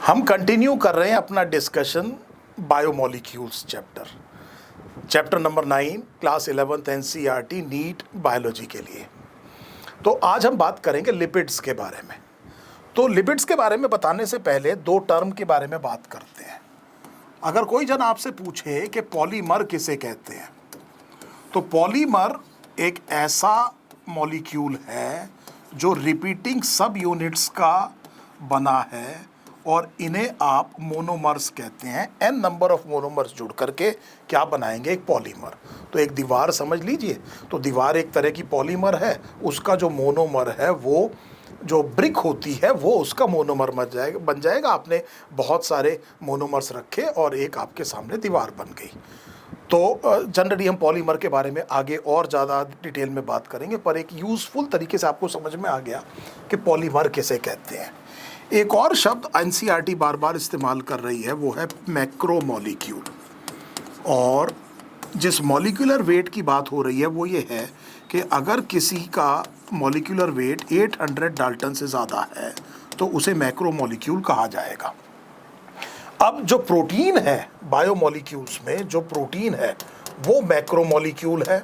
हम कंटिन्यू कर रहे हैं अपना discussion biomolecules chapter number 9 class 11th NCERT NEET biology के लिए। तो आज हम बात करेंगे लिपिड्स के बारे में। तो लिपिड्स के बारे में बताने से पहले दो टर्म के बारे में बात करते हैं। अगर कोई जन आपसे पूछे कि पॉलीमर किसे कहते हैं, तो पॉलीमर एक ऐसा मॉलिक्यूल है जो रिपीटिंग सब यूनिट्स का बना है और इन्हें आप मोनोमर्स कहते हैं। एन नंबर ऑफ मोनोमर्स जुड़ करके क्या बनाएंगे, एक पॉलीमर। तो एक दीवार समझ लीजिए, तो दीवार एक तरह की पॉलीमर है, उसका जो मोनोमर है वो जो ब्रिक होती है वो उसका मोनोमर बन जाएगा। आपने बहुत सारे मोनोमर्स रखे और एक आपके सामने दीवार बन गई। तो जनरली हम पॉलीमर के बारे में आगे और ज़्यादा डिटेल में बात करेंगे, पर एक यूज़फुल तरीके से आपको समझ में आ गया कि पॉलीमर किसे कहते हैं। एक और शब्द एनसीईआरटी बार बार इस्तेमाल कर रही है, वो है मैक्रोमोलिक्यूल। और जिस मॉलिक्यूलर वेट की बात हो रही है वो ये है कि अगर किसी का मॉलिक्यूलर वेट 800 डाल्टन से ज़्यादा है तो उसे मैक्रोमोलिक्यूल कहा जाएगा। अब जो प्रोटीन है बायोमोलिक्यूल्स में, जो प्रोटीन है वो मैक्रोमोलिक्यूल है।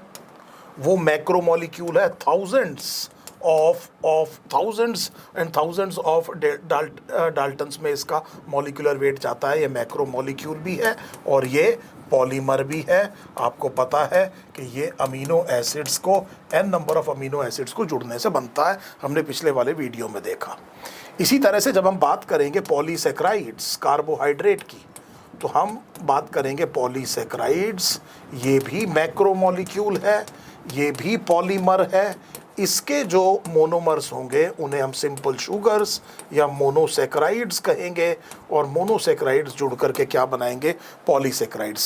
वो मैक्रोमोलिक्यूल है thousands and thousands of Dalton's में इसका मॉलिक्यूलर वेट जाता है। ये मैक्रोमोलिक्यूल भी है और ये पॉलीमर भी है। आपको पता है कि ये अमीनो एसिड्स को, N number of amino acids को जुड़ने से बनता है, हमने पिछले वाले वीडियो में देखा। इसी तरह से जब हम बात करेंगे पॉलीसेक्राइड्स, कार्बोहाइड्रेट की, तो हम बात करेंगे पॉलीसेक्राइड्स। ये भी मैक्रोमोलिक्यूल है, ये भी पॉलीमर है। इसके जो मोनोमर्स होंगे उन्हें हम सिंपल शुगर्स या मोनोसेक्राइड्स कहेंगे, और मोनोसेक्राइड्स जुड़ करके क्या बनाएंगे, पॉलीसेक्राइड्स।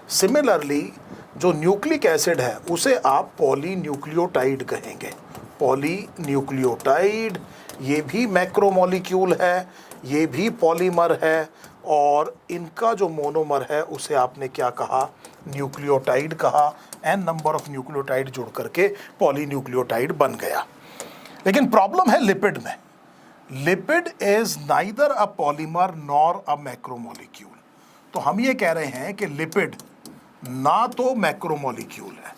सिमिलरली जो न्यूक्लिक एसिड है उसे आप पॉलीन्यूक्लियोटाइड कहेंगे। पॉलीन्यूक्लियोटाइड ये भी मैक्रोमोलिक्यूल है, ये भी पॉलीमर है, और इनका जो मोनोमर है उसे आपने क्या कहा, न्यूक्लियोटाइड कहा। एन नंबर ऑफ न्यूक्लियोटाइड जुड़ करके पॉलीन्यूक्लियोटाइड बन गया। लेकिन प्रॉब्लम है लिपिड में। Lipid is neither a polymer nor a macromolecule. तो हम ये कह रहे हैं कि लिपिड ना तो मैक्रोमोलिक्यूल है,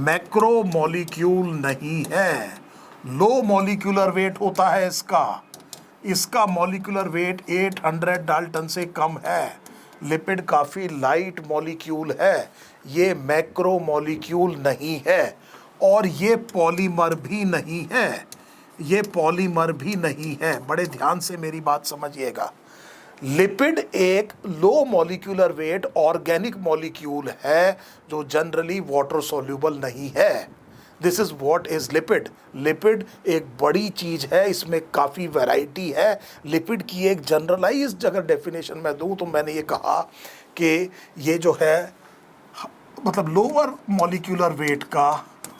मैक्रोमोलिक्यूल नहीं है। लो मॉलिक्यूलर वेट होता है इसका मॉलिक्यूलर वेट 800 डाल्टन से कम है। लिपिड काफ़ी लाइट मॉलिक्यूल है, ये मैक्रोमोलिक्यूल नहीं है, और ये पॉलीमर भी नहीं है। बड़े ध्यान से मेरी बात समझिएगा। लिपिड एक low molecular weight organic molecule है जो जनरली वाटर सोल्यूबल नहीं है। This is what is lipid. Lipid एक बड़ी चीज़ है, इसमें काफ़ी वैरायटी है। लिपिड की एक जनरलाइज्ड अगर डेफिनेशन मैं दूं तो मैंने ये कहा कि ये जो है मतलब लोअर मॉलिक्यूलर वेट का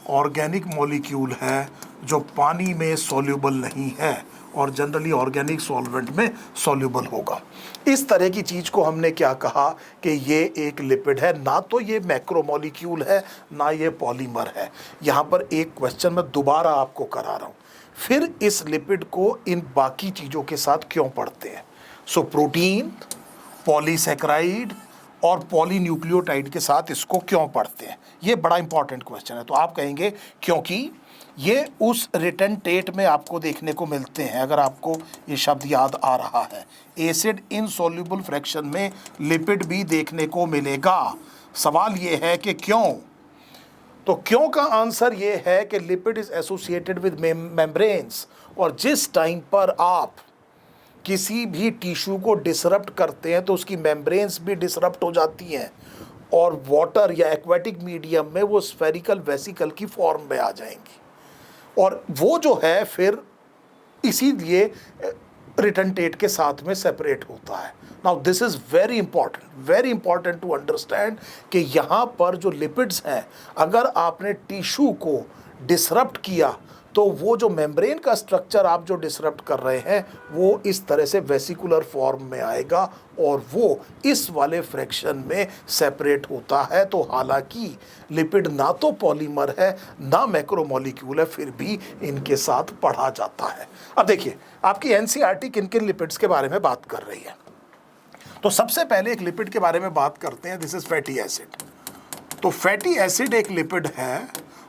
ऑर्गेनिक मॉलिक्यूल है जो पानी में सॉल्यूबल नहीं है और जनरली ऑर्गेनिक सॉल्वेंट में सॉल्यूबल होगा। इस तरह की चीज़ को हमने क्या कहा कि ये एक लिपिड है, ना तो ये मैक्रोमोलिक्यूल है ना ये पॉलीमर है। यहाँ पर एक क्वेश्चन मैं दोबारा आपको करा रहा हूँ, फिर इस लिपिड को इन बाकी चीज़ों के साथ क्यों पढ़ते हैं। सो प्रोटीन, पॉलीसेक्राइड और पॉलीन्यूक्लियोटाइड के साथ इसको क्यों पढ़ते हैं, ये बड़ा इंपॉर्टेंट क्वेश्चन है। तो आप कहेंगे क्योंकि ये उस रिटन टेट में आपको देखने को मिलते हैं। अगर आपको ये शब्द याद आ रहा है, एसिड इनसॉल्युबल फ्रैक्शन में लिपिड भी देखने को मिलेगा। सवाल ये है कि क्यों। तो क्यों का आंसर ये है कि lipid is associated with membranes, और जिस टाइम पर आप किसी भी टिश्यू को डिसरप्ट करते हैं तो उसकी मेम्ब्रेन्स भी डिसरप्ट हो जाती हैं, और वाटर या एक्वेटिक मीडियम में वो स्फेरिकल वेसिकल की फॉर्म में आ जाएंगी, और वो जो है फिर इसीलिए रिटन टेट के साथ में सेपरेट होता है। Now this is very important to understand कि यहाँ पर जो लिपिड्स हैं, अगर आपने टिश्यू को डिसरप्ट किया तो वो जो मेम्ब्रेन का स्ट्रक्चर आप जो डिसरप्ट कर रहे हैं वो इस तरह से वेसिकुलर फॉर्म में आएगा और वो इस वाले फ्रैक्शन में सेपरेट होता है। तो हालांकि लिपिड ना तो पॉलीमर है ना मैक्रोमोलिक्यूल है, फिर भी इनके साथ पढ़ा जाता है। अब देखिए आपकी एनसीईआरटी किन किन लिपिड्स के बारे में बात कर रही है। तो सबसे पहले एक लिपिड के बारे में बात करते हैं, दिस इज फैटी एसिड। तो फैटी एसिड एक लिपिड है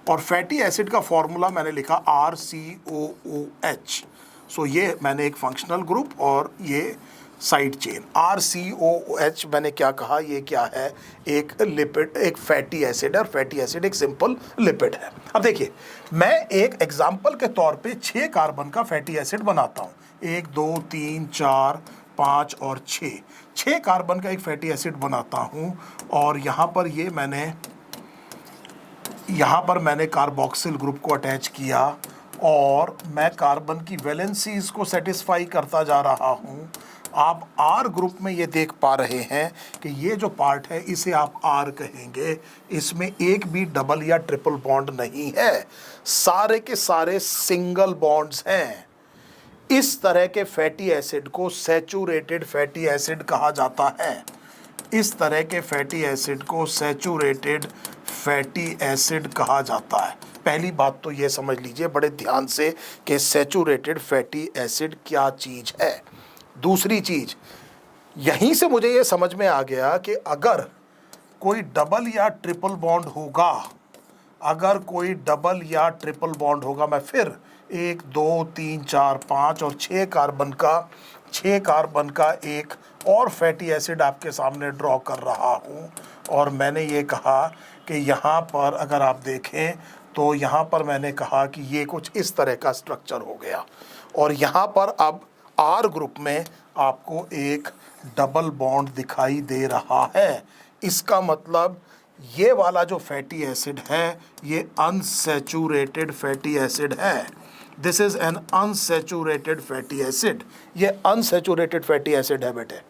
और फैटी एसिड का फॉर्मूला मैंने लिखा RCOOH। सो ये मैंने एक फंक्शनल ग्रुप और ये साइड चेन RCOOH मैंने क्या कहा, ये क्या है, एक लिपिड, एक फैटी एसिड है और फैटी एसिड एक सिंपल लिपिड है। अब देखिए मैं एक एग्जांपल के तौर पे 6 कार्बन का फैटी एसिड बनाता हूँ, 1 2 3 4 5 और 6 कार्बन का एक फैटी एसिड बनाता हूँ। और यहाँ पर मैंने कार्बोक्सिल ग्रुप को अटैच किया और मैं कार्बन की वैलेंसीज को सेटिस्फाई करता जा रहा हूँ। आप R ग्रुप में ये देख पा रहे हैं कि ये जो पार्ट है इसे आप R कहेंगे, इसमें एक भी डबल या ट्रिपल बॉन्ड नहीं है, सारे के सारे सिंगल बॉन्ड्स हैं। इस तरह के फैटी एसिड को सैचुरेटेड फैटी एसिड कहा जाता है। इस तरह के फैटी एसिड को सैचुरेटेड फैटी एसिड कहा जाता है। पहली बात तो ये समझ लीजिए बड़े ध्यान से कि सैचुरेटेड फैटी एसिड क्या चीज़ है। दूसरी चीज़, यहीं से मुझे ये समझ में आ गया कि अगर कोई डबल या ट्रिपल बॉन्ड होगा, अगर कोई डबल या ट्रिपल बॉन्ड होगा, मैं फिर 1 2 3 4 5 और 6 कार्बन का एक और फैटी एसिड आपके सामने ड्रॉ कर रहा हूँ। और मैंने ये कहा कि यहाँ पर अगर आप देखें तो यहाँ पर मैंने कहा कि ये कुछ इस तरह का स्ट्रक्चर हो गया और यहाँ पर अब R ग्रुप में आपको एक डबल बॉन्ड दिखाई दे रहा है। इसका मतलब ये वाला जो फैटी एसिड है ये अनसैचुरेटेड फैटी एसिड है। This is an unsaturated fatty acid. ये अनसैचुरेटेड फैटी एसिड है बेटे।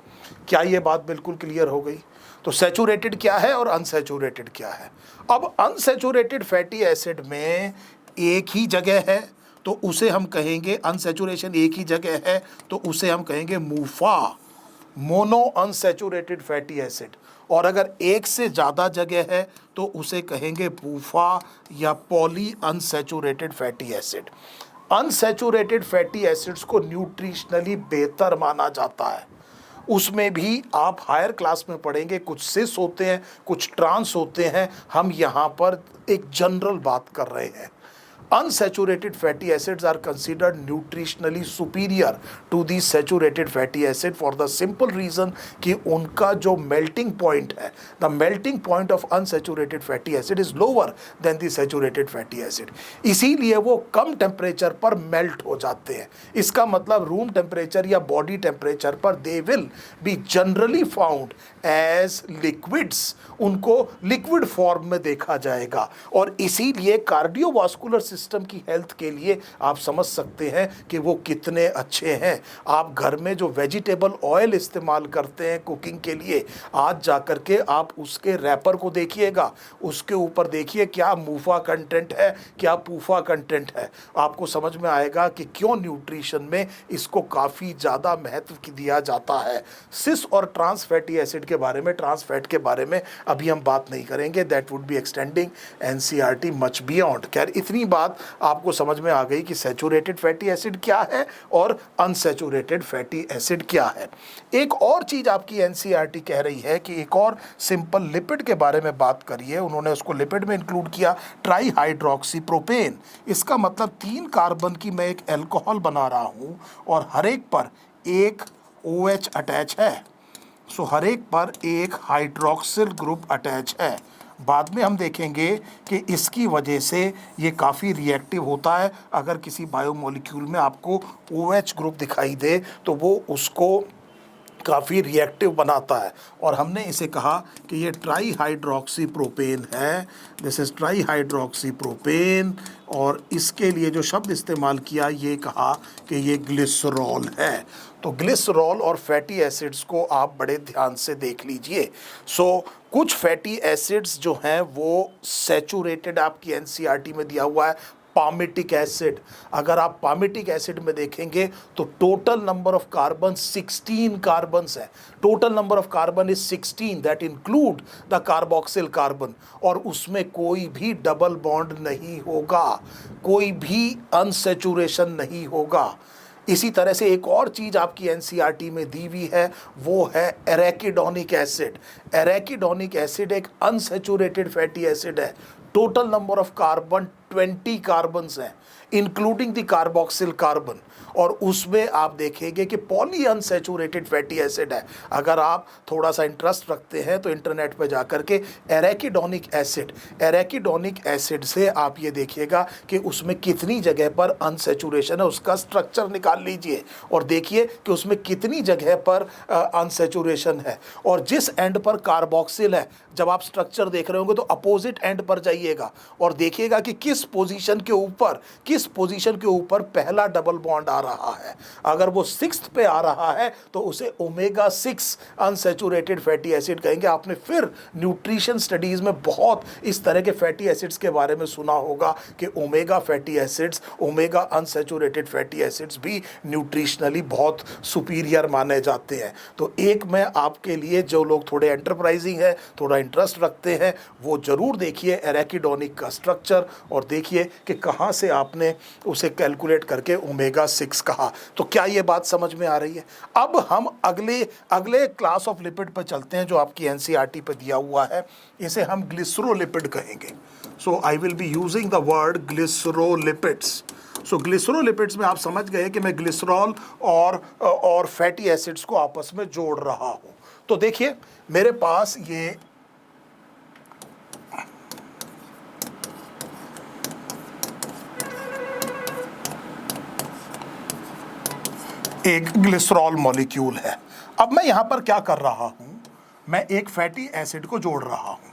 क्या ये बात बिल्कुल क्लियर हो गई? तो सैचुरेटेड क्या है और अनसैचुरेटेड क्या है। अब अनसैचुरेटेड फैटी एसिड में एक ही जगह है तो उसे हम कहेंगे, अनसैचुरेशन एक ही जगह है तो उसे हम कहेंगे मूफा, मोनो अनसैचुरेटेड फैटी एसिड। और अगर एक से ज़्यादा जगह है तो उसे कहेंगे पूफा या poly unsaturated fatty acid. Unsaturated fatty acids को न्यूट्रिशनली बेहतर माना जाता है। उसमें भी आप हायर क्लास में पढ़ेंगे, कुछ सिस होते हैं, कुछ ट्रांस होते हैं। हम यहाँ पर एक जनरल बात कर रहे हैं। Unsaturated fatty acids are considered nutritionally superior to the saturated fatty acid for the simple reason कि उनका जो melting point है, the melting point of unsaturated fatty acid is lower than the saturated fatty acid। इसीलिए वो कम temperature पर melt हो जाते हैं। इसका मतलब रूम टेम्परेचर या बॉडी टेम्परेचर पर they will be generally found as liquids, उनको लिक्विड फॉर्म में देखा जाएगा। और इसीलिए कार्डियोवास्कुलर सिस्टम की हेल्थ के लिए आप समझ सकते हैं कि वो कितने अच्छे हैं। आप घर में जो वेजिटेबल ऑयल इस्तेमाल करते हैं कुकिंग के लिए, आज जा कर के आप उसके रैपर को देखिएगा, उसके ऊपर देखिए क्या मूफा कंटेंट है, क्या पूफा कंटेंट है। आपको समझ में आएगा कि क्यों न्यूट्रिशन में इसको काफ़ी ज़्यादा महत्व दिया जाता है। सिस और ट्रांस फैटी एसिड के बारे में, ट्रांस फैट के बारे में अभी हम बात नहीं करेंगे, that would be extending NCERT much beyond. खैर इतनी बात आपको समझ में आ गई कि सैचुरेटेड फैटी एसिड क्या है और अनसैचुरेटेड फैटी एसिड क्या है। एक और चीज़ आपकी एनसीईआरटी कह रही है कि एक और सिंपल लिपिड के बारे में बात करिए। उन्होंने उसको लिपिड में इंक्लूड किया ट्राईहाइड्रोक्सी प्रोपेन। इसका मतलब 3 कार्बन की मैं एक एल्कोहल बना रहा हूँ और हर एक पर एक OH अटैच है। सो हर एक पर एक हाइड्रोक्सिल ग्रुप अटैच है। बाद में हम देखेंगे कि इसकी वजह से ये काफ़ी रिएक्टिव होता है। अगर किसी बायोमोलिक्यूल में आपको OH ग्रुप दिखाई दे तो वो उसको काफ़ी रिएक्टिव बनाता है। और हमने इसे कहा कि ये ट्राईहाइड्रोक्सी प्रोपेन है, दिस इज़ ट्राईहाइड्रोक्सी प्रोपेन। और इसके लिए जो शब्द इस्तेमाल किया ये कहा कि ये ग्लिसरॉल है। तो ग्लिसरॉल और फैटी एसिड्स को आप बड़े ध्यान से देख लीजिए। सो कुछ फैटी एसिड्स जो हैं वो सैचुरेटेड आपकी एनसीईआरटी में दिया हुआ है, पामिटिक एसिड। अगर आप पामिटिक एसिड में देखेंगे तो total number of carbon 16 carbon है। Total number of carbon is 16, that include the carboxyl carbon, और उसमें कोई भी डबल बॉन्ड नहीं होगा, कोई भी अनसैचुरेशन नहीं होगा। इसी तरह से एक और चीज आपकी एनसीईआरटी में दी हुई है, वो है एराकिडोनिक एसिड। एराकिडोनिक एसिड एक अनसैचुरेटेड फैटी एसिड है। Total number of carbon 20 carbon हैं, इंक्लूडिंग द कार्बोक्सिल कार्बन, और उसमें आप देखेंगे कि पॉली अनसैचुरेटेड फैटी एसिड है। अगर आप थोड़ा सा इंटरेस्ट रखते हैं तो इंटरनेट पर जाकर के एराकिडोनिक एसिड से आप ये देखिएगा कि उसमें कितनी जगह पर अनसैचुरेशन है, उसका स्ट्रक्चर निकाल लीजिए और देखिए कि उसमें कितनी जगह पर अनसैचुरेशन है, और जिस एंड पर कार्बोक्सिल है, जब आप स्ट्रक्चर देख रहे होंगे तो अपोजिट एंड पर जाइएगा और देखिएगा कि किस पोजीशन के ऊपर पहला डबल बॉन्ड आ रहा है। अगर वो 6th पे आ रहा है तो उसे ओमेगा 6 अनसैचुरेटेड फैटी एसिड कहेंगे। आपने फिर न्यूट्रिशन स्टडीज में बहुत इस तरह के फैटी एसिड्स के बारे में सुना होगा कि omega fatty acids, omega unsaturated fatty acids भी न्यूट्रिशनली बहुत सुपीरियर माने जाते हैं। तो एक मैं आपके लिए, जो लोग थोड़े एंटरप्राइजिंग है, थोड़ा इंटरेस्ट रखते हैं, वो जरूर देखिए एराकिडोनिक का स्ट्रक्चर और देखिए कि कहाँ से आपने उसे कैलकुलेट करके ओमेगा 6 कहा। तो क्या ये बात समझ में आ रही है? अब हम अगले क्लास ऑफ लिपिड पर चलते हैं जो आपकी एनसीईआरटी पर दिया हुआ है। इसे हम ग्लिसरोलिपिड कहेंगे। So I will be using the word glycerolipids. So glycerolipids में आप समझ गए कि मैं ग्लिसरॉल और फैटी एसिड्स को आपस में जोड़ रहा हूं। तो देखिए मेरे पास ये एक ग्लिसरॉल मॉलिक्यूल है। अब मैं यहां पर क्या कर रहा हूं, मैं एक फैटी एसिड को जोड़ रहा हूं।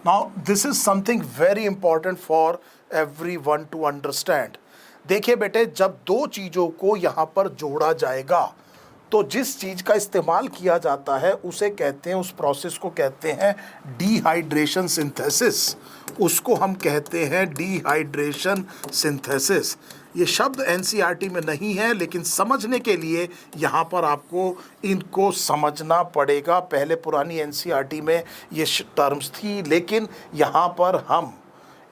Now this is something very important for everyone to understand. देखिए बेटे, जब दो चीजों को यहां पर जोड़ा जाएगा तो जिस चीज का इस्तेमाल किया जाता है उसे कहते हैं, उस प्रोसेस को कहते हैं डिहाइड्रेशन सिंथेसिस। उसको हम कहते हैं डिहाइड्रेशन सिंथेसिस। ये शब्द एनसीईआरटी में नहीं है, लेकिन समझने के लिए यहाँ पर आपको इनको समझना पड़ेगा। पहले पुरानी एनसीईआरटी में ये टर्म्स थी, लेकिन यहाँ पर हम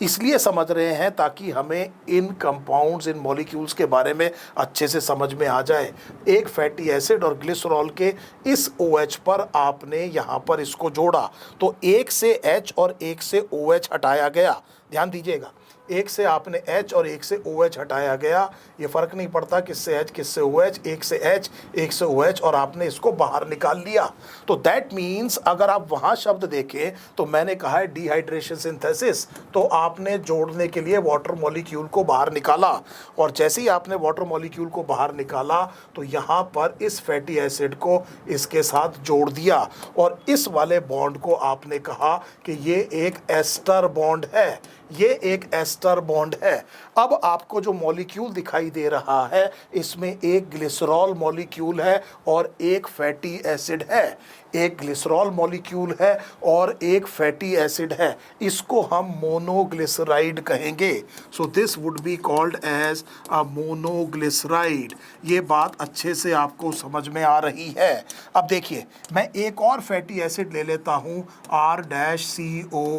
इसलिए समझ रहे हैं ताकि हमें इन कंपाउंड्स, इन मॉलिक्यूल्स के बारे में अच्छे से समझ में आ जाए। एक फैटी एसिड और ग्लिसरॉल के इस OH पर आपने यहाँ पर इसको जोड़ा तो एक से H और एक से OH हटाया गया। ध्यान दीजिएगा, एक से आपने H और एक से OH हटाया गया। ये फर्क नहीं पड़ता किससे H किससे OH, एक से H एक से OH, और आपने इसको बाहर निकाल लिया। तो दैट मीन्स अगर आप वहाँ शब्द देखें तो मैंने कहा है डिहाइड्रेशन सिंथेसिस, तो आपने जोड़ने के लिए वाटर मॉलिक्यूल को बाहर निकाला, और जैसे ही आपने वाटर मॉलिक्यूल को बाहर निकाला तो यहाँ पर इस फैटी एसिड को इसके साथ जोड़ दिया, और इस वाले बॉन्ड को आपने कहा कि ये एक एस्टर बॉन्ड है, ये एक एस्टर बॉन्ड है। अब आपको जो मॉलिक्यूल दिखाई दे रहा है इसमें एक ग्लिसरॉल मॉलिक्यूल है और एक फैटी एसिड है। एक ग्लिसरॉल मॉलिक्यूल है और एक फैटी एसिड है। इसको हम मोनोग्लिसराइड कहेंगे। So this would be called as a monoglyceride. ये बात अच्छे से आपको समझ में आ रही है। अब देखिए, मैं एक और फैटी एसिड ले लेता हूँ R-COOH,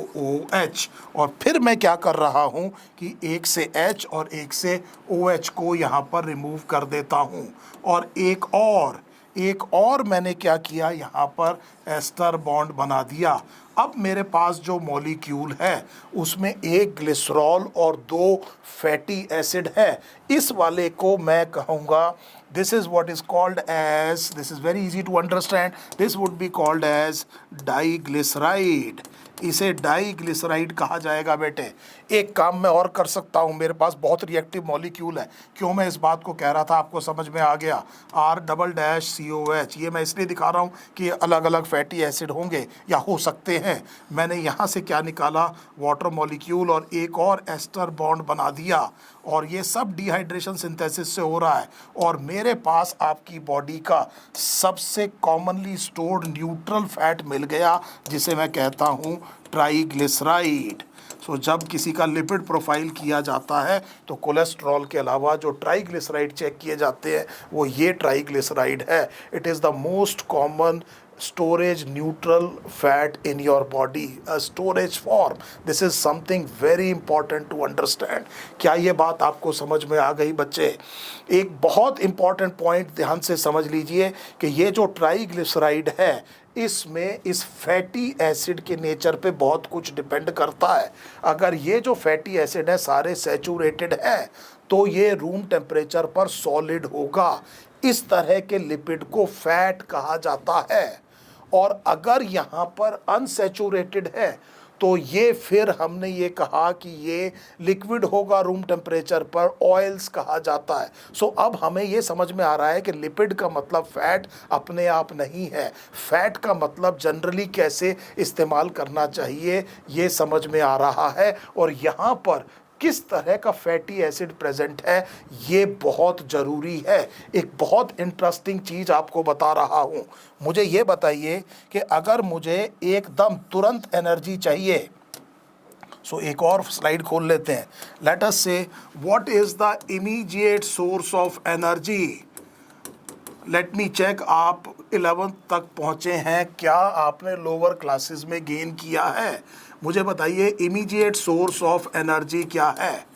और फिर मैं क्या कर रहा हूँ कि एक से H और एक से OH को यहाँ पर रिमूव कर देता हूँ, और एक और मैंने क्या किया, यहाँ पर एस्टर बॉन्ड बना दिया। अब मेरे पास जो मॉलिक्यूल है उसमें एक ग्लिसरॉल और दो फैटी एसिड है। इस वाले को मैं कहूँगा, this is what is called as, this is very easy to understand, this would be called as diglyceride. इसे डाइग्लिसराइड कहा जाएगा। बेटे एक काम मैं और कर सकता हूँ, मेरे पास बहुत रिएक्टिव मॉलिक्यूल है। क्यों मैं इस बात को कह रहा था, आपको समझ में आ गया। R-COH, ये मैं इसलिए दिखा रहा हूँ कि अलग अलग फैटी एसिड होंगे या हो सकते हैं। मैंने यहाँ से क्या निकाला, वाटर मॉलिक्यूल और एक और एस्टर बॉन्ड बना दिया, और ये सब डिहाइड्रेशन सिंथेसिस से हो रहा है। और मेरे पास आपकी बॉडी का सबसे कॉमनली स्टोर्ड न्यूट्रल फैट मिल गया, जिसे मैं कहता हूँ ट्राइग्लिसराइड। सो जब किसी का लिपिड प्रोफाइल किया जाता है तो कोलेस्ट्रॉल के अलावा जो ट्राइग्लिसराइड चेक किए जाते हैं वो ये ट्राइग्लिसराइड है. It is the most common storage neutral fat in your body, a storage form. This is something very important to understand. क्या ये बात आपको समझ में आ गई बच्चे? एक बहुत इंपॉर्टेंट पॉइंट ध्यान से समझ लीजिए कि ये जो ट्राइग्लिसराइड है इसमें इस फैटी एसिड के नेचर पे बहुत कुछ डिपेंड करता है. अगर ये जो फैटी एसिड है सारे सैचुरेटेड है तो ये रूम टेम्परेचर पर सॉलिड होगा. इस तरह के लिपिड को फैट कहा जाता है. और अगर यहाँ पर अनसैचुरेटेड है तो ये फिर हमने ये कहा कि ये लिक्विड होगा रूम टेम्परेचर पर, ऑयल्स कहा जाता है. सो अब हमें ये समझ में आ रहा है कि लिपिड का मतलब फैट अपने आप नहीं है. फैट का मतलब जनरली कैसे इस्तेमाल करना चाहिए ये समझ में आ रहा है. और यहाँ पर किस तरह का फैटी एसिड प्रेजेंट है ये बहुत ज़रूरी है. एक बहुत इंटरेस्टिंग चीज़ आपको बता रहा हूँ. मुझे ये बताइए कि अगर मुझे एकदम तुरंत एनर्जी चाहिए, सो एक और स्लाइड खोल लेते हैं. Let us say what is the immediate source of energy. Let me check, आप 11th तक पहुँचे हैं, क्या आपने लोअर क्लासेस में गेन किया है? मुझे बताइए इमीडिएट सोर्स ऑफ एनर्जी क्या है.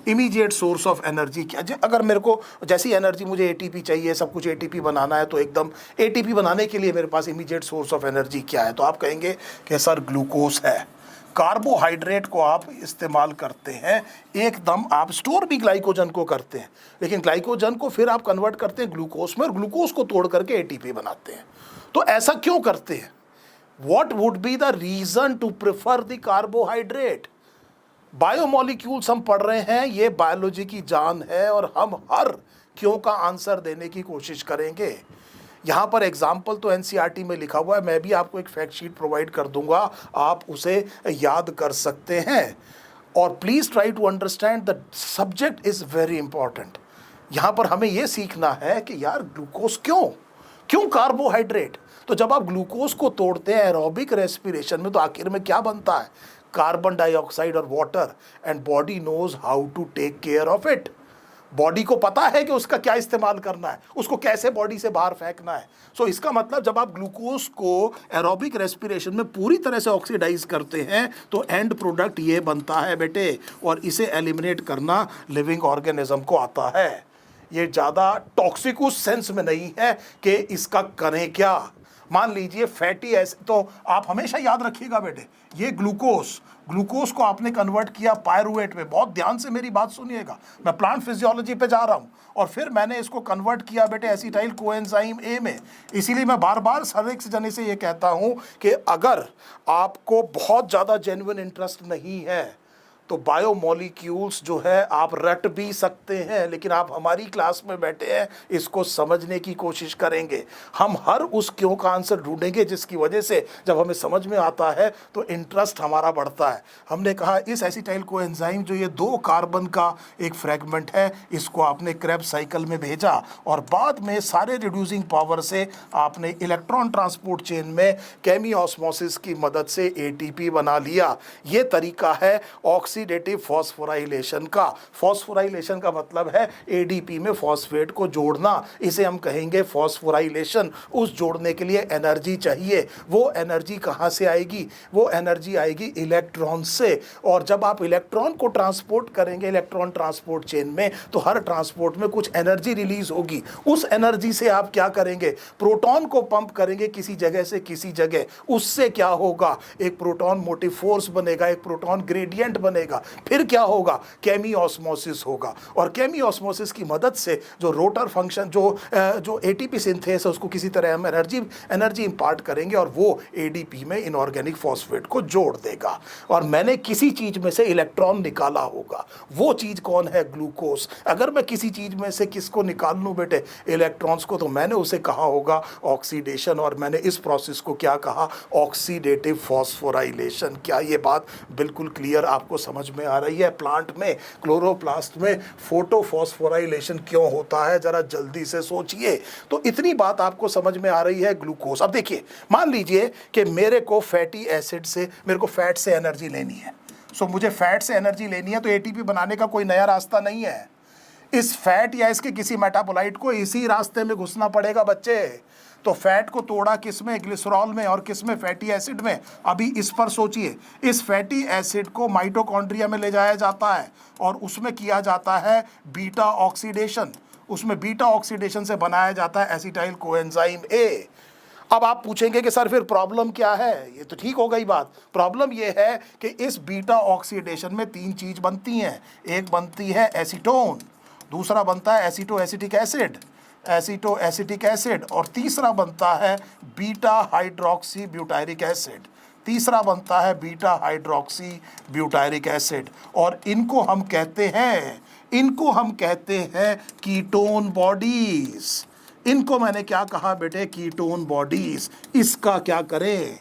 इमीडिएट सोर्स ऑफ एनर्जी क्या है? अगर मेरे को जैसी एनर्जी मुझे एटीपी चाहिए, सब कुछ एटीपी बनाना है, तो एकदम एटीपी बनाने के लिए मेरे पास इमीडिएट सोर्स ऑफ एनर्जी क्या है? तो आप कहेंगे कि सर ग्लूकोज है. कार्बोहाइड्रेट को आप इस्तेमाल करते हैं, एकदम आप स्टोर भी ग्लाइकोजन को करते हैं, लेकिन ग्लाइकोजन को फिर आप कन्वर्ट करते हैं ग्लूकोज में और ग्लूकोज को तोड़ करके एटीपी बनाते हैं. तो ऐसा क्यों करते हैं? What would be the reason to prefer the carbohydrate? Biomolecules हम पढ़ रहे हैं, ये बायोलॉजी की जान है और हम हर क्यों का आंसर देने की कोशिश करेंगे. यहाँ पर एग्जाम्पल तो एनसीईआरटी में लिखा हुआ है, मैं भी आपको एक फैक्ट शीट प्रोवाइड कर दूंगा, आप उसे याद कर सकते हैं. और please try to understand the subject is very important. यहाँ पर हमें ये सीखना है कि यार ग्लूकोज क्यों कार्बोहाइड्रेट. तो जब आप ग्लूकोज को तोड़ते हैं एरोबिक रेस्पिरेशन में तो आखिर में क्या बनता है? कार्बन डाइऑक्साइड और water. And body knows how to take care of it. Body को पता है कि उसका क्या इस्तेमाल करना है, उसको कैसे बॉडी से बाहर फेंकना है. सो इसका मतलब जब आप ग्लूकोज को एरोबिक रेस्पिरेशन में पूरी तरह से ऑक्सीडाइज करते हैं तो एंड प्रोडक्ट ये बनता है बेटे, और इसे एलिमिनेट करना लिविंग ऑर्गेनिज्म को आता है. ये ज़्यादा टॉक्सिक उस सेंस में नहीं है कि इसका करें क्या. मान लीजिए फैटी एसिड, तो आप हमेशा याद रखिएगा बेटे, ये ग्लूकोज को आपने कन्वर्ट किया पायरुवेट में. बहुत ध्यान से मेरी बात सुनिएगा, मैं प्लांट फिजियोलॉजी पे जा रहा हूँ. और फिर मैंने इसको कन्वर्ट किया बेटे एसिटाइल कोएंजाइम ए में. इसीलिए मैं बार बार हर एक जने से ये कहता हूँ कि अगर आपको बहुत ज़्यादा जेन्युइन इंटरेस्ट नहीं है तो बायोमोलिक्यूल्स जो है आप रट भी सकते हैं, लेकिन आप हमारी क्लास में बैठे हैं, इसको समझने की कोशिश करेंगे. हम हर उस क्यों का आंसर ढूंढेंगे जिसकी वजह से जब हमें समझ में आता है तो इंटरेस्ट हमारा बढ़ता है. हमने कहा इस एसिटाइल कोएंजाइम जो ये 2 कार्बन का एक फ्रैगमेंट है, इसको आपने क्रेब्स साइकिल में भेजा और बाद में सारे रिड्यूसिंग पावर से आपने इलेक्ट्रॉन ट्रांसपोर्ट चेन में केमियोस्मोसिस की मदद से एटीपी बना लिया. ये तरीका है ऑक्सीडेटिव फॉस्फोराइलेशन का. फॉस्फोराइलेशन का मतलब है एडीपी में फॉस्फेट को जोड़ना, इसे हम कहेंगे फॉस्फोराइलेशन. उस जोड़ने के लिए एनर्जी चाहिए. वो एनर्जी कहाँ से आएगी? वो एनर्जी आएगी इलेक्ट्रॉन से. और जब आप इलेक्ट्रॉन को ट्रांसपोर्ट करेंगे इलेक्ट्रॉन ट्रांसपोर्ट चेन में तो हर ट्रांसपोर्ट में कुछ एनर्जी रिलीज होगी. उस एनर्जी से आप क्या करेंगे? प्रोटॉन को पंप करेंगे किसी जगह से किसी जगह. उससे क्या होगा? एक प्रोटॉन मोटिव फोर्स बनेगा, एक प्रोटॉन ग्रेडियंट बनेगा. फिर क्या होगा? केमियोस्मोसिस होगा. और केमियोस्मोसिस की मदद से जो रोटर फंक्शन जो एटीपी सिंथेस है उसको किसी तरह हम एनर्जी इंपार्ट करेंगे और वो एडीपी में इनऑर्गेनिक फॉस्फेट को जोड़ देगा. और मैंने किसी चीज में से इलेक्ट्रॉन निकाला होगा, वो चीज कौन है? ग्लूकोज. अगर मैं किसी चीज में से किसको निकाल लूं बेटे? इलेक्ट्रॉन्स को, तो मैंने उसे कहा होगा ऑक्सीडेशन. और मैंने इस प्रोसेस को क्या कहा? Oxidative phosphorylation. क्या ये बात बिल्कुल क्लियर आपको समझ में आ रही है? प्लांट में क्लोरोप्लास्ट में फोटोफॉस्फोराइलेशन क्यों होता है, जरा जल्दी से सोचिए. तो इतनी बात आपको समझ में आ रही है ग्लूकोज. अब देखिए, मान लीजिए कि मेरे को फैटी एसिड से, मेरे को फैट से एनर्जी लेनी है. सो मुझे फैट से एनर्जी लेनी है तो एटीपी बनाने का कोई नया रास्ता नहीं है। इस फैट या इसके किसी मेटाबोलाइट को इसी रास्ते में घुसना पड़ेगा बच्चे। तो फैट को तोड़ा किस में, ग्लिसरॉल में, और किस में, फैटी एसिड में। अभी इस पर सोचिए, इस फैटी एसिड को माइटोकॉन्ड्रिया में ले जाया जाता है और उसमें किया जाता है बीटा ऑक्सीडेशन। उसमें बीटा ऑक्सीडेशन से बनाया जाता है एसिटाइल कोएंजाइम ए। अब आप पूछेंगे कि सर फिर प्रॉब्लम क्या है? ये तो ठीक हो गई बात। प्रॉब्लम ये है कि इस बीटा ऑक्सीडेशन में 3 चीज बनती हैं। एक बनती है एसीटोन, दूसरा बनता है एसीटो एसिटिक एसिड, और तीसरा बनता है बीटा हाइड्रोक्सी ब्यूटायरिक एसिड। तीसरा बनता है बीटा हाइड्रोक्सी ब्यूटायरिक एसिड, और इनको हम कहते हैं कीटोन बॉडीज। इनको मैंने क्या कहा बेटे? Ketone bodies. इसका क्या करें?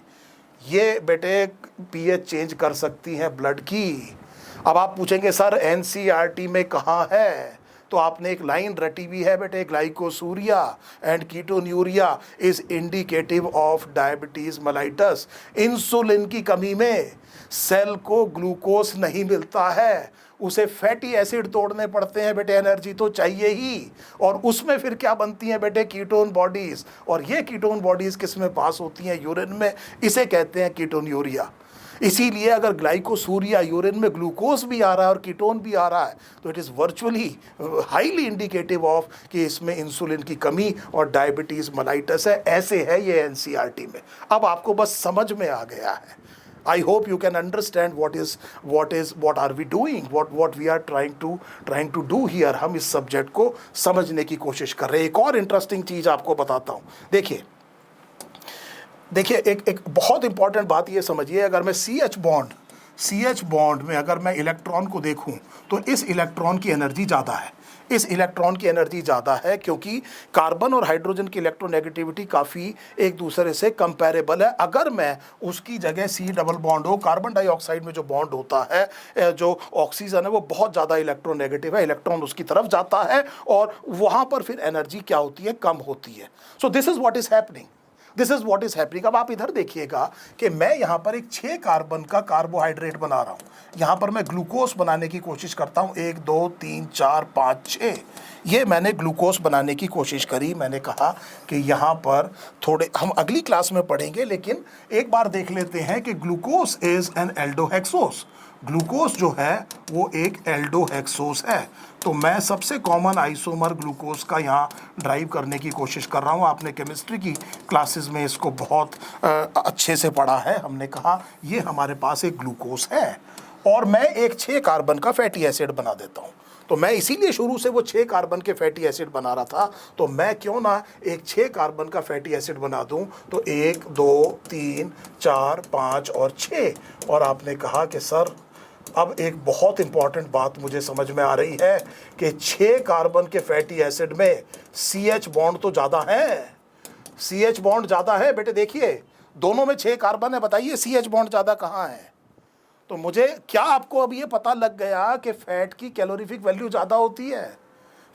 ये बेटे पीएच चेंज कर सकती हैं ब्लड की। अब आप पूछेंगे सर एनसीईआरटी में कहाँ है? तो आपने एक लाइन रटी हुई है बेटे, glycosuria and ketonuria is indicative of diabetes mellitus. Insulin की कमी में सेल को ग्लूकोज नहीं मिलता है, उसे फैटी एसिड तोड़ने पड़ते हैं बेटे, एनर्जी तो चाहिए ही। और उसमें फिर क्या बनती हैं बेटे? Ketone bodies. और ये कीटोन बॉडीज किस में पास होती हैं? यूरिन में। इसे कहते हैं कीटोन्यूरिया। इसीलिए अगर ग्लाइकोसूरिया यूरिन में ग्लूकोज भी आ रहा है और कीटोन भी आ रहा है तो it is virtually highly indicative of कि इसमें इंसुलिन की कमी और डायबिटीज़ मेलाइटस है। ऐसे है ये एनसीईआरटी में। अब आपको बस समझ में आ गया है। I hope you can understand what are we doing, what we are trying to do here। हम इस सब्जेक्ट को समझने की कोशिश कर रहे हैं। एक और इंटरेस्टिंग चीज़ आपको बताता हूँ। देखिए एक बहुत इंपॉर्टेंट बात ये समझिए, अगर मैं CH बॉन्ड में अगर मैं इलेक्ट्रॉन को देखूं तो इस इलेक्ट्रॉन की एनर्जी ज़्यादा है। इस इलेक्ट्रॉन की एनर्जी ज़्यादा है क्योंकि कार्बन और हाइड्रोजन की इलेक्ट्रोनेगेटिविटी काफ़ी एक दूसरे से कंपैरेबल है। अगर मैं उसकी जगह C डबल बॉन्ड हो, कार्बन डाइऑक्साइड में जो बॉन्ड होता है, जो ऑक्सीजन है, वो बहुत ज़्यादा इलेक्ट्रोनेगेटिव है, इलेक्ट्रॉन उसकी तरफ जाता है और वहाँ पर फिर एनर्जी क्या होती है? कम होती है। So this is what is happening. अब आप इधर देखिएगा कि मैं यहाँ पर एक 6 कार्बन का कार्बोहाइड्रेट बना रहा हूँ। यहाँ पर मैं ग्लूकोज बनाने की कोशिश करता हूँ। 1 2 3 4 5 6 ये मैंने ग्लूकोज बनाने की कोशिश करी। मैंने कहा कि यहाँ पर थोड़े हम अगली क्लास में पढ़ेंगे, लेकिन एक बार देख लेते हैं कि ग्लूकोज इज एन एल्डोहेक्सोस। ग्लूकोज जो है वो एक एल्डोहेक्सोस है। तो मैं सबसे कॉमन आइसोमर ग्लूकोज का यहाँ ड्राइव करने की कोशिश कर रहा हूँ। आपने केमिस्ट्री की क्लासेस में इसको बहुत अच्छे से पढ़ा है। हमने कहा ये हमारे पास एक ग्लूकोज है और मैं एक 6 कार्बन का फैटी एसिड बना देता हूँ। तो मैं इसीलिए शुरू से वो 6 कार्बन के फैटी एसिड बना रहा था। तो मैं क्यों ना एक 6 कार्बन का फैटी एसिड बना दूं। तो 1 2 3 4 5 और 6। और आपने कहा कि सर अब एक बहुत इंपॉर्टेंट बात मुझे समझ में आ रही है कि 6 कार्बन के फैटी एसिड में CH बॉन्ड तो ज़्यादा है। CH बॉन्ड ज़्यादा है बेटे। देखिए दोनों में 6 कार्बन है, बताइए CH बॉन्ड ज़्यादा कहाँ है? तो मुझे क्या आपको अब ये पता लग गया कि फैट की कैलोरीफिक वैल्यू ज़्यादा होती है?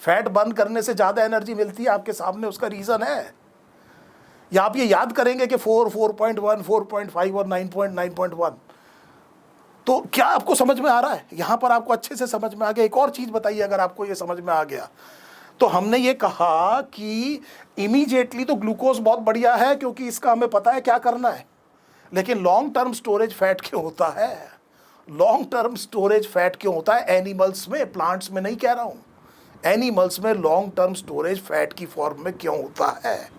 फैट बर्न करने से ज़्यादा एनर्जी मिलती है। आपके सामने उसका रीज़न है। या आप ये याद करेंगे कि 4, 4.1, 4.5 और 9.1। तो क्या आपको समझ में आ रहा है? यहाँ पर आपको अच्छे से समझ में आ गया। एक और चीज़ बताइए अगर आपको ये समझ में आ गया। तो हमने ये कहा कि इमीडिएटली तो ग्लूकोज बहुत बढ़िया है क्योंकि इसका हमें पता है क्या करना है, लेकिन लॉन्ग टर्म स्टोरेज फैट क्यों होता है? लॉन्ग टर्म स्टोरेज फैट क्यों होता है? एनिमल्स में, प्लांट्स में नहीं कह रहा हूँ। एनिमल्स में लॉन्ग टर्म स्टोरेज फैट की फॉर्म में क्यों होता है?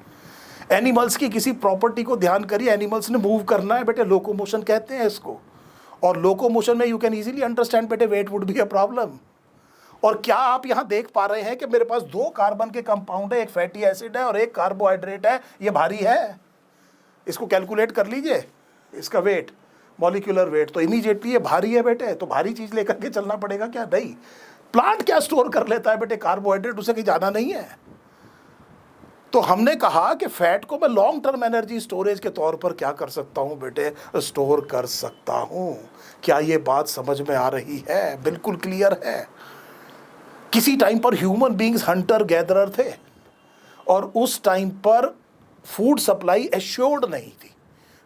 एनिमल्स की किसी प्रॉपर्टी को ध्यान करिए। एनिमल्स ने मूव करना है बेटे, लोकोमोशन कहते हैं इसको। और लोकोमोशन में यू कैन इजीली अंडरस्टैंड बेटे weight would be a problem. और क्या आप यहाँ देख पा रहे हैं कि मेरे पास 2 कार्बन के कंपाउंड है, एक फैटी एसिड है और एक कार्बोहाइड्रेट है। ये भारी है, इसको कैलकुलेट कर लीजिए इसका वेट, मॉलिक्यूलर वेट। तो इमीडिएटली ये भारी है बेटे, तो भारी चीज़ लेकर के चलना पड़ेगा क्या? नहीं। प्लांट क्या स्टोर कर लेता है बेटे? कार्बोहाइड्रेट, उसे कहीं जाना नहीं है। तो हमने कहा कि फैट को मैं लॉन्ग टर्म एनर्जी स्टोरेज के तौर पर क्या कर सकता हूँ बेटे? स्टोर कर सकता हूँ। क्या ये बात समझ में आ रही है? बिल्कुल क्लियर है। किसी टाइम पर ह्यूमन बीइंग्स हंटर गैदरर थे और उस टाइम पर फूड सप्लाई एश्योर्ड नहीं थी।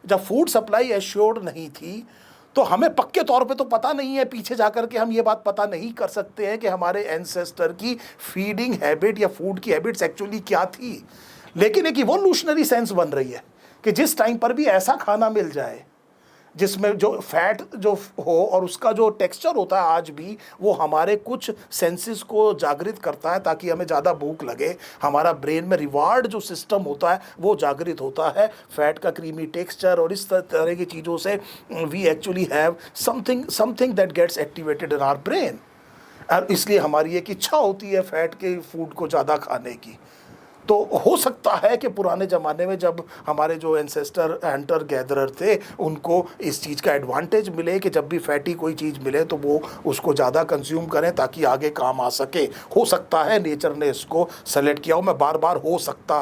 जब फूड सप्लाई एश्योर्ड नहीं थी तो हमें पक्के तौर पे तो पता नहीं है, पीछे जाकर के हम ये बात पता नहीं कर सकते हैं कि हमारे एंसेस्टर की फीडिंग हैबिट या फूड की हैबिट्स एक्चुअली क्या थी। लेकिन एक इवोल्यूशनरी सेंस बन रही है कि जिस टाइम पर भी ऐसा खाना मिल जाए जिसमें जो फैट जो हो और उसका जो टेक्सचर होता है आज भी वो हमारे कुछ सेंसेस को जागृत करता है ताकि हमें ज़्यादा भूख लगे, हमारा ब्रेन में रिवार्ड जो सिस्टम होता है वो जागृत होता है, फैट का क्रीमी टेक्सचर और इस तरह की चीज़ों से we actually have something that gets activated in our brain. और इसलिए हमारी एक इच्छा होती है फैट के फूड को ज़्यादा खाने की। तो हो सकता है कि पुराने ज़माने में जब हमारे जो एंसेस्टर हंटर गैदरर थे उनको इस चीज़ का एडवांटेज मिले कि जब भी फैटी कोई चीज़ मिले तो वो उसको ज़्यादा कंज्यूम करें ताकि आगे काम आ सके। हो सकता है नेचर ने इसको सेलेक्ट किया हो। मैं बार बार हो सकता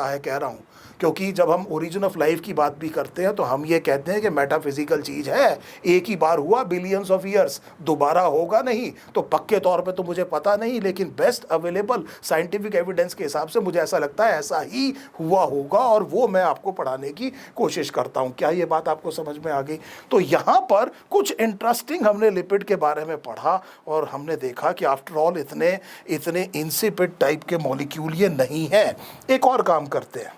है कह रहा हूँ, क्योंकि जब हम ओरिजिन ऑफ लाइफ की बात भी करते हैं तो हम ये कहते हैं कि मेटाफिजिकल चीज़ है, एक ही बार हुआ बिलियंस ऑफ ईयर्स, दोबारा होगा नहीं। तो पक्के तौर पे तो मुझे पता नहीं, लेकिन बेस्ट अवेलेबल साइंटिफिक एविडेंस के हिसाब से मुझे ऐसा लगता है ऐसा ही हुआ होगा और वो मैं आपको पढ़ाने की कोशिश करता हूँ। क्या ये बात आपको समझ में आ गई? तो यहाँ पर कुछ इंटरेस्टिंग हमने लिपिड के बारे में पढ़ा और हमने देखा कि आफ्टर ऑल इतने इंसिपिड टाइप के मॉलिक्यूल ये नहीं है। एक और काम करते हैं।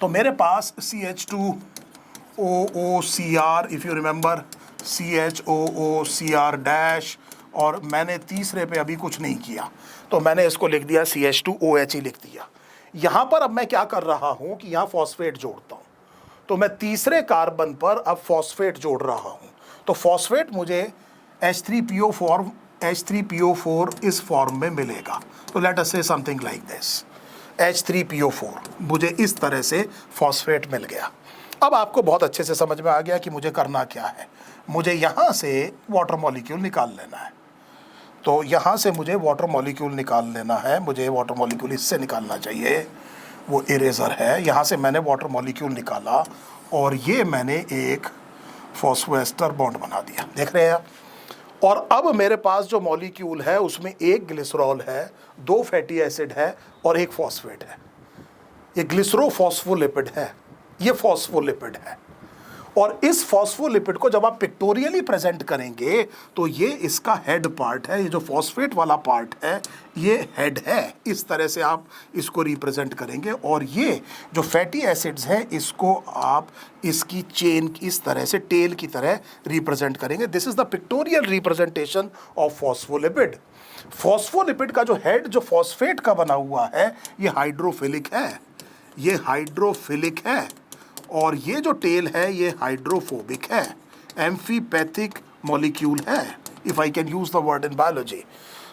तो मेरे पास CH2OOCr, if you remember CHOOCr dash, और मैंने तीसरे पे अभी कुछ नहीं किया तो मैंने इसको लिख दिया CH2OH ही लिख दिया। यहाँ पर अब मैं क्या कर रहा हूँ कि यहाँ फॉस्फेट जोड़ता हूँ, तो मैं तीसरे कार्बन पर अब फॉस्फेट जोड़ रहा हूँ। तो फॉस्फेट मुझे H3PO4 इस फॉर्म में मिलेगा। तो लेट अस से समथिंग लाइक दिस, H3PO4 मुझे इस तरह से फॉस्फेट मिल गया। अब आपको बहुत अच्छे से समझ में आ गया कि मुझे करना क्या है। मुझे यहाँ से वाटर मॉलिक्यूल निकाल लेना है। तो यहाँ से मुझे वाटर मॉलिक्यूल निकाल लेना है। मुझे वाटर मॉलिक्यूल इससे निकालना चाहिए, वो इरेज़र है। यहाँ से मैंने वाटर मॉलिक्यूल निकाला और ये मैंने एक फॉस्फोएस्टर बॉन्ड बना दिया, देख रहे हैं आप। और अब मेरे पास जो मॉलिक्यूल है उसमें एक ग्लिसरॉल है, 2 फैटी एसिड है और एक फॉस्फेट है। ये ग्लिसरोफॉस्फोलिपिड है, ये फॉस्फोलिपिड है। और इस फॉस्फोलिपिड को जब आप पिक्टोरियली प्रेजेंट करेंगे तो ये इसका हेड पार्ट है, ये जो फॉस्फेट वाला पार्ट है ये हेड है। इस तरह से आप इसको रिप्रेजेंट करेंगे और ये जो फैटी एसिड्स हैं इसको आप इसकी चेन इस तरह से टेल की तरह रिप्रेजेंट करेंगे। This is the pictorial representation of phospholipid. Phospholipid का जो हेड जो फॉस्फेट का बना हुआ है ये हाइड्रोफिलिक है, ये हाइड्रोफिलिक है, और ये जो टेल है ये हाइड्रोफोबिक है, एम्फीपैथिक मॉलिक्यूल है, if I can use the word in biology.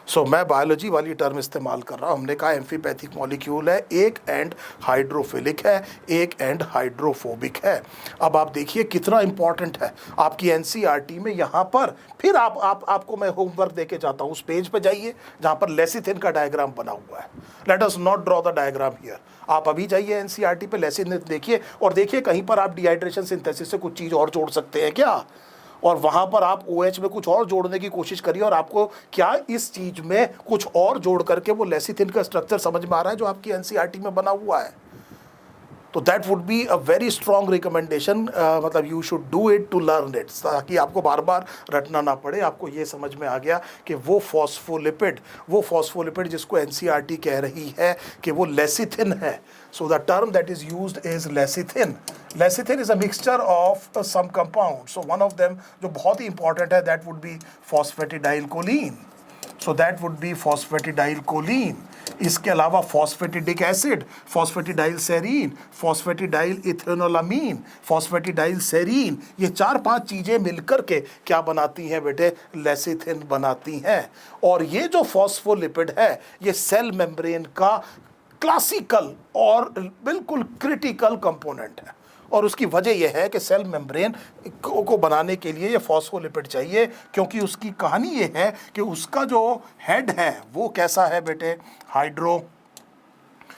So मैं बायोलॉजी वाली टर्म इस्तेमाल कर रहा हूँ। हमने कहा एम्फीपैथिक मॉलिक्यूल है, एक एंड हाइड्रोफिलिक है, एक एंड हाइड्रोफोबिक है। अब आप देखिए कितना इंपॉर्टेंट है आपकी एनसीईआरटी में। यहाँ पर फिर आपको मैं होमवर्क दे के जाता हूँ। उस पेज पे जाइए जहाँ पर लेसिथिन का डायग्राम बना हुआ है। Let us not draw the diagram here. आप अभी जाइए एनसीईआरटी पे लेसिथिन देखिए और देखिए कहीं पर आप डिहाइड्रेशन सिंथेसिस से कुछ चीज़ और जोड़ सकते हैं क्या, और वहाँ पर आप OH में कुछ और जोड़ने की कोशिश करिए और आपको क्या इस चीज़ में कुछ और जोड़ करके वो लेसिथिन का स्ट्रक्चर समझ में आ रहा है जो आपकी एनसीईआरटी में बना हुआ है। तो that would be a very strong recommendation, मतलब you should do it to learn it, ताकि आपको बार बार रटना ना पड़े। आपको ये समझ में आ गया कि वो फॉस्फोलिपिड जिसको एनसीईआरटी कह रही है कि वो लेसिथिन है। So the term that is used is lecithin. Lecithin is a mixture of some compound. So one of them जो बहुत ही इंपॉर्टेंट है that would be phosphatidylcholine. So that would be phosphatidylcholine. इसके अलावा phosphatidic acid, phosphatidyl serine, phosphatidyl ethanolamine, phosphatidyl serine, ये 4-5 चीज़ें मिलकर के क्या बनाती हैं बेटे? लेसिथिन बनाती हैं। और ये जो फॉस्फोलिपिड है ये सेल मेम्ब्रेन का क्लासिकल और बिल्कुल क्रिटिकल कंपोनेंट है। और उसकी वजह यह है कि सेल मेम्ब्रेन को बनाने के लिए ये फॉस्फोलिपिड चाहिए, क्योंकि उसकी कहानी ये है कि उसका जो हेड है वो कैसा है बेटे?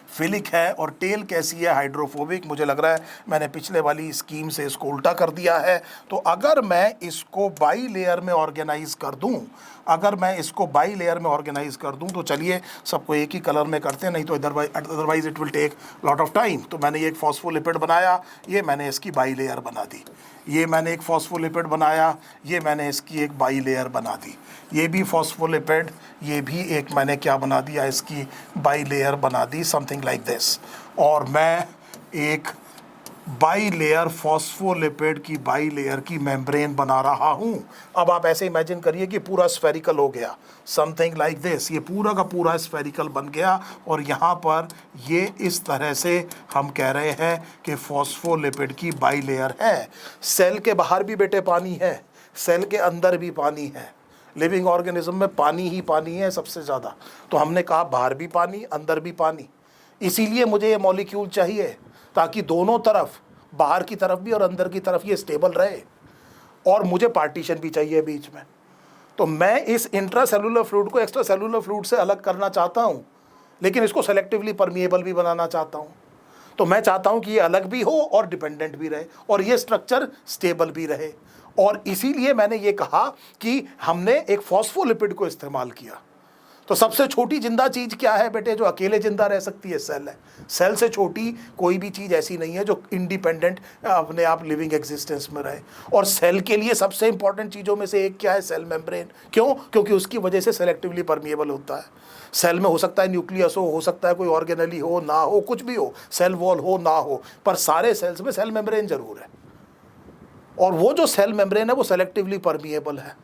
फिलिक है और टेल कैसी है, हाइड्रोफोबिक। मुझे लग रहा है मैंने पिछले वाली स्कीम से इसको उल्टा कर दिया है। तो अगर मैं इसको बाई लेयर में ऑर्गेनाइज कर दूं, अगर मैं इसको बाई लेयर में ऑर्गेनाइज कर दूं, तो चलिए सबको एक ही कलर में करते हैं, नहीं तो otherwise it will take lot of time. तो मैंने ये एक फॉस्फोलिपिड बनाया, ये मैंने इसकी बाई लेयर बना दी। ये मैंने एक फॉस्फोलिपिड बनाया, ये मैंने इसकी एक बाई लेयर बना दी। ये भी फॉस्फोलिपिड, ये भी एक मैंने क्या बना दिया, इसकी बाई लेयर बना दी, समथिंग लाइक दिस। और मैं एक बाई लेयर फॉस्फोलिपिड की बाई लेयर की मेम्ब्रेन बना रहा हूँ। अब आप ऐसे इमेजिन करिए कि पूरा स्फेरिकल हो गया, समथिंग लाइक दिस। ये पूरा का पूरा स्फेरिकल बन गया और यहाँ पर ये इस तरह से हम कह रहे हैं कि फॉस्फोलिपिड की बाई लेयर है। सेल के बाहर भी बेटे पानी है, सेल के अंदर भी पानी है। लिविंग ऑर्गेनिज्म में पानी ही पानी है सबसे ज़्यादा। तो हमने कहा बाहर भी पानी, अंदर भी पानी। इसीलिए मुझे ये मॉलिक्यूल चाहिए ताकि दोनों तरफ, बाहर की तरफ भी और अंदर की तरफ, ये स्टेबल रहे। और मुझे पार्टीशन भी चाहिए बीच में। तो मैं इस इंट्रासेलुलर फ्लूइड को एक्स्ट्रा सेलुलर फ्लूइड से अलग करना चाहता हूँ, लेकिन इसको सेलेक्टिवली परमिएबल भी बनाना चाहता हूँ। तो मैं चाहता हूँ कि ये अलग भी हो और डिपेंडेंट भी रहे और ये स्ट्रक्चर स्टेबल भी रहे। और इसीलिए मैंने ये कहा कि हमने एक फॉस्फोलिपिड को इस्तेमाल किया। तो सबसे छोटी जिंदा चीज़ क्या है बेटे जो अकेले जिंदा रह सकती है? सेल है। सेल से छोटी कोई भी चीज़ ऐसी नहीं है जो इंडिपेंडेंट अपने आप लिविंग एग्जिस्टेंस में रहे। और सेल के लिए सबसे इंपॉर्टेंट चीज़ों में से एक क्या है? Cell membrane. क्यों? क्योंकि उसकी वजह से सेलेक्टिवली परमिएबल होता है। सेल में हो सकता है न्यूक्लियस हो सकता है कोई ऑर्गेनेली हो ना हो, कुछ भी हो, सेल वॉल हो ना हो, पर सारे सेल्स में सेल मेम्ब्रेन जरूर है। और वो जो सेल मेम्ब्रेन है वो सेलेक्टिवली परमिएबल है।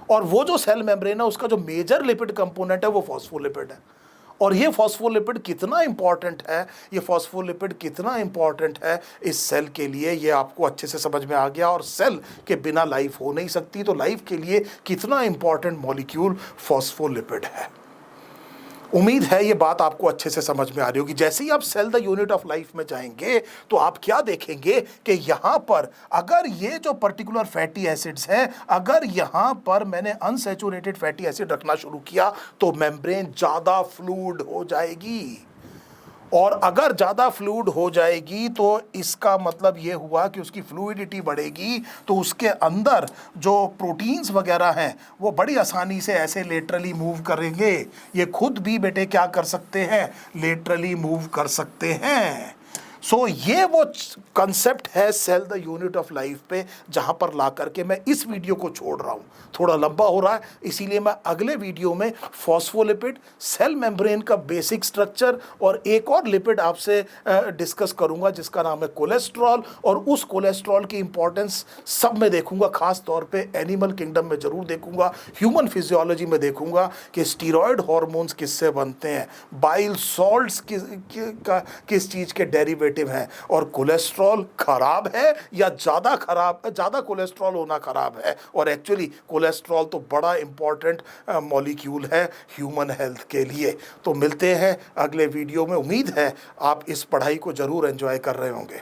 और वो जो सेल मेम्ब्रेन है उसका जो मेजर लिपिड कंपोनेंट है वो फॉस्फोलिपिड है। और ये फॉस्फोलिपिड कितना इंपॉर्टेंट है, ये फॉस्फोलिपिड कितना इंपॉर्टेंट है इस सेल के लिए, ये आपको अच्छे से समझ में आ गया। और सेल के बिना लाइफ हो नहीं सकती, तो लाइफ के लिए कितना इंपॉर्टेंट मॉलिक्यूल फॉस्फोलिपिड है। उम्मीद है ये बात आपको अच्छे से समझ में आ रही होगी। जैसे ही आप cell the unit of life में जाएंगे तो आप क्या देखेंगे कि यहाँ पर अगर ये जो पर्टिकुलर फैटी एसिड्स हैं, अगर यहाँ पर मैंने अनसैचुरेटेड फैटी एसिड रखना शुरू किया तो मेम्ब्रेन ज़्यादा फ्लूइड हो जाएगी। और अगर ज़्यादा फ्लूइड हो जाएगी तो इसका मतलब ये हुआ कि उसकी फ्लूइडिटी बढ़ेगी, तो उसके अंदर जो प्रोटीन्स वगैरह हैं वो बड़ी आसानी से ऐसे लेटरली मूव करेंगे। ये खुद भी बेटे क्या कर सकते हैं? लेटरली मूव कर सकते हैं। सो ये वो कंसेप्ट है cell the unit of life पे, जहाँ पर ला करके मैं इस वीडियो को छोड़ रहा हूँ। थोड़ा लंबा हो रहा है, इसीलिए मैं अगले वीडियो में फॉस्फोलिपिड, सेल मेम्ब्रेन का बेसिक स्ट्रक्चर और एक और लिपिड आपसे डिस्कस करूँगा जिसका नाम है कोलेस्ट्रॉल। और उस कोलेस्ट्रॉल की इंपॉर्टेंस सब में देखूँगा, ख़ास तौर पर एनिमल किंगडम में ज़रूर देखूँगा, ह्यूमन फिजियोलॉजी में देखूँगा कि स्टीरॉयड हॉर्मोन्स किससे बनते हैं, बाइल सॉल्ट्स किस चीज़ के डेरिवेटिव है, और कोलेस्ट्रॉल खराब है या ज़्यादा कोलेस्ट्रॉल होना खराब है। और एक्चुअली कोलेस्ट्रॉल तो बड़ा इंपॉर्टेंट मॉलिक्यूल है ह्यूमन हेल्थ के लिए। तो मिलते हैं अगले वीडियो में। उम्मीद है आप इस पढ़ाई को ज़रूर एंजॉय कर रहे होंगे।